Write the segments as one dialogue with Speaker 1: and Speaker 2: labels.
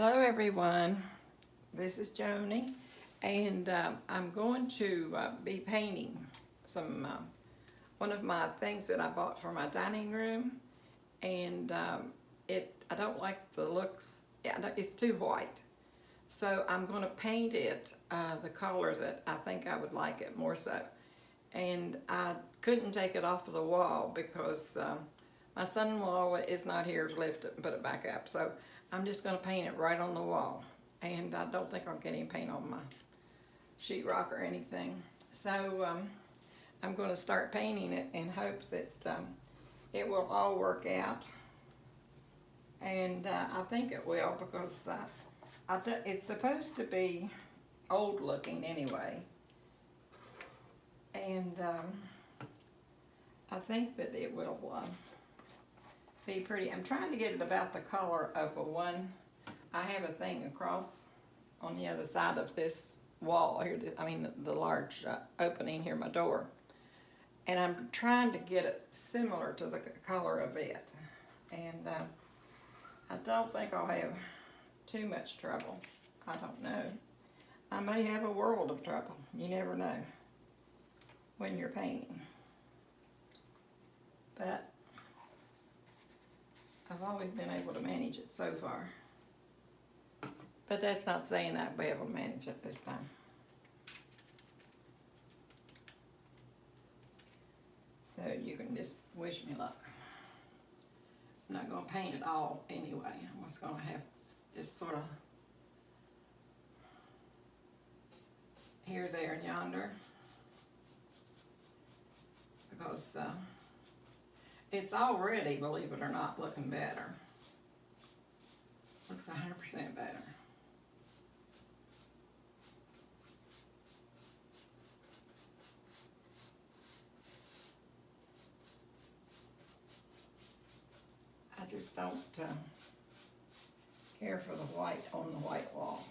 Speaker 1: Hello everyone, this is Joni, and I'm going to be painting some one of my things that I bought for my dining room, and I don't like the looks. It's too white, so I'm going to paint it the color that I think I would like it more so. And I couldn't take it off of the wall because my son-in-law is not here to lift it and put it back up. So I'm just going to paint it right on the wall. And I don't think I'll get any paint on my sheetrock or anything. So I'm going to start painting it and hope that it will all work out. And I think it will because it's supposed to be old looking anyway. And I think that it will be pretty. I'm trying to get it about the color of a one. I have a thing across on the other side of this wall here, the large opening here, my door. And I'm trying to get it similar to the color of it. And I don't think I'll have too much trouble. I don't know. I may have a world of trouble. You never know when you're painting. But I've always been able to manage it so far. But that's not saying I'll be able to manage it this time. So you can just wish me luck. I'm not going to paint it all anyway. I'm just going to have just sort of here, there, and yonder. Because it's already, believe it or not, looking better. Looks 100% better. I just don't care for the white on the white wall.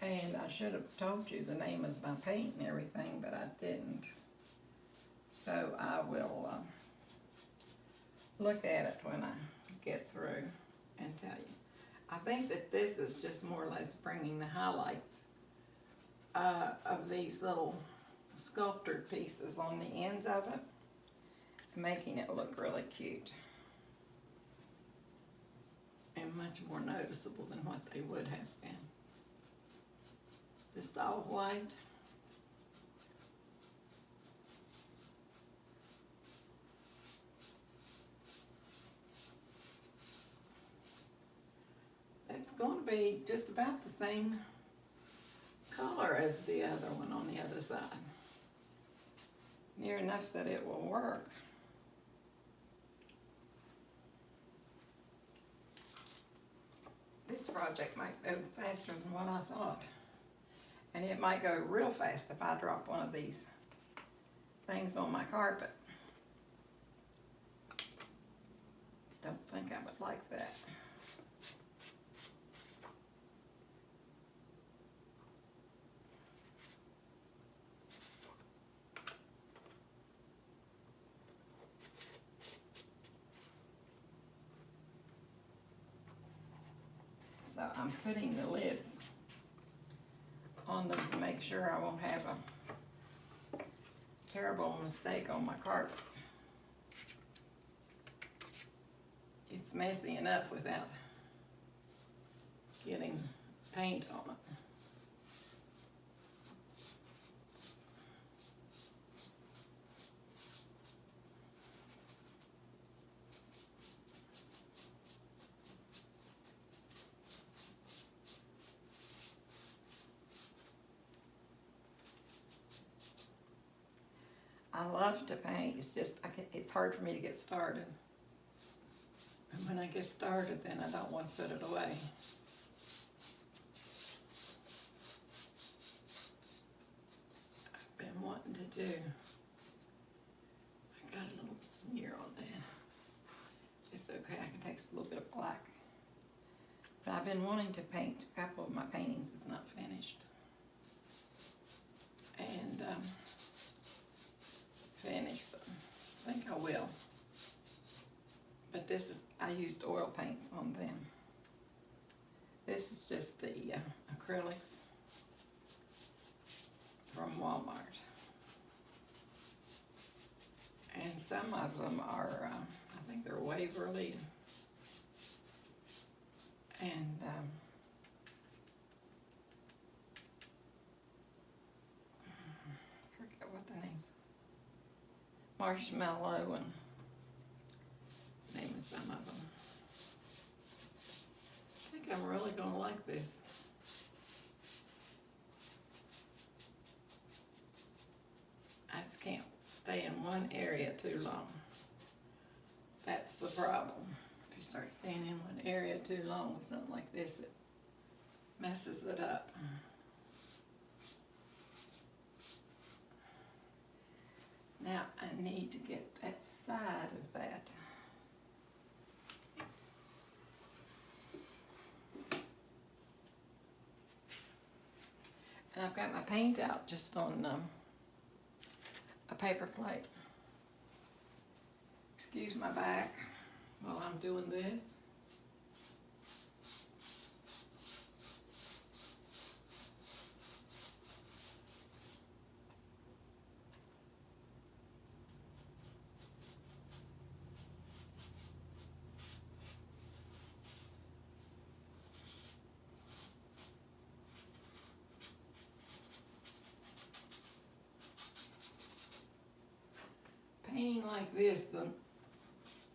Speaker 1: And I should have told you the name of my paint and everything, but I didn't. So I will look at it when I get through and tell you. I think that this is just more or less bringing the highlights of these little sculptured pieces on the ends of it, making it look really cute and much more noticeable than what they would have been. Just all white. It's going to be just about the same color as the other one on the other side. Near enough that it will work. This project might go faster than what I thought. And it might go real fast if I drop one of these things on my carpet. Don't think I would like that. So I'm putting the lids on them to make sure I won't have a terrible mistake on my carpet. It's messy enough without getting paint on it. I love to paint, it's just, it's hard for me to get started. And when I get started, then I don't want to put it away. I've been wanting to do, I got a little smear on that. It's okay, I can take a little bit of black. But I've been wanting to paint, a couple of my paintings is not finished. And finish them. I think I will. But this is I used oil paints on them. This is just the acrylics from Walmart. And some of them are, I think they're Waverly. And I forget what the name's. Marshmallow and name of some of them. I think I'm really gonna like this. I just can't stay in one area too long. That's the problem. If you start staying in one area too long with something like this, it messes it up. Now I need to get that side of that. And I've got my paint out just on a paper plate. Excuse my back while I'm doing this. Painting like this, the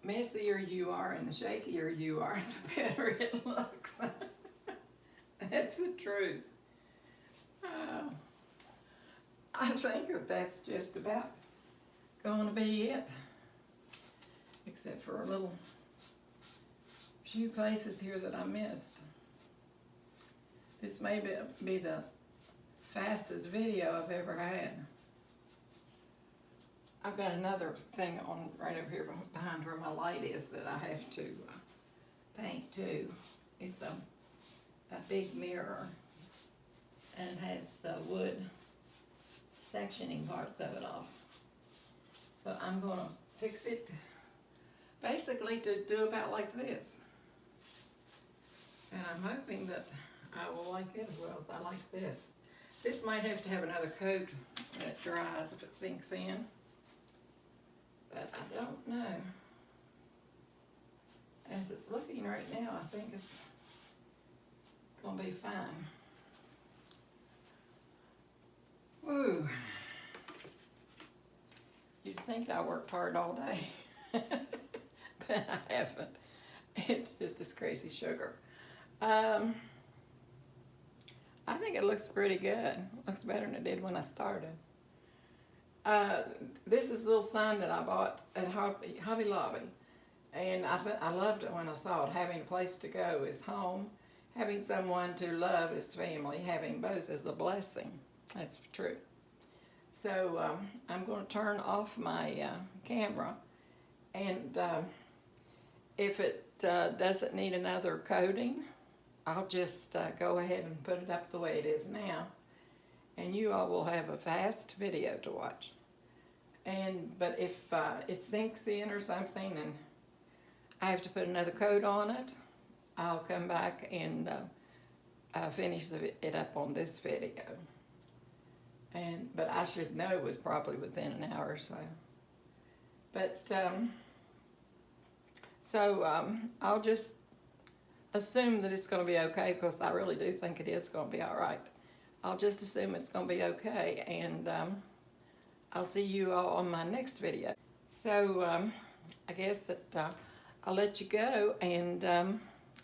Speaker 1: messier you are and the shakier you are, the better it looks. That's the truth. I think that that's just about going to be it, except for a little few places here that I missed. This may be the fastest video I've ever had. I've got another thing on right over here behind where my light is that I have to paint too. It's a big mirror and has wood sectioning parts of it off. So I'm going to fix it basically to do about like this. And I'm hoping that I will like it as well as I like this. This might have to have another coat when it dries if it sinks in. But I don't know. As it's looking right now, I think it's gonna be fine. Woo. You'd think I worked hard all day, but I haven't. It's just this crazy sugar. I think it looks pretty good. Looks better than it did when I started. This is a little sign that I bought at Hobby Lobby, and I loved it when I saw it. Having a place to go is home. Having someone to love is family. Having both is a blessing. That's true. So I'm going to turn off my camera, and if it doesn't need another coating, I'll just go ahead and put it up the way it is now. And you all will have a fast video to watch. But if it sinks in or something and I have to put another coat on it, I'll come back and finish it up on this video. But I should know it was probably within an hour or so. But I'll just assume that it's going to be okay, because I really do think it is going to be all right. I'll just assume it's going to be okay, and I'll see you all on my next video. So I guess that I'll let you go, and I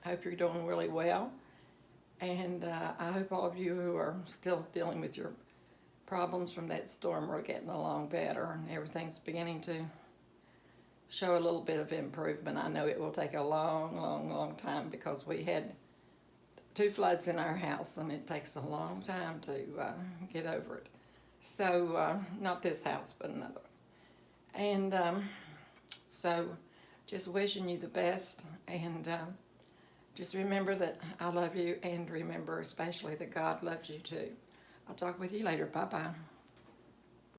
Speaker 1: hope you're doing really well. And I hope all of you who are still dealing with your problems from that storm are getting along better, and everything's beginning to show a little bit of improvement. I know it will take a long time, because we had 2 floods in our house, and it takes a long time to get over it. So, not this house, but another. And so, just wishing you the best, and just remember that I love you, and remember especially that God loves you too. I'll talk with you later. Bye-bye.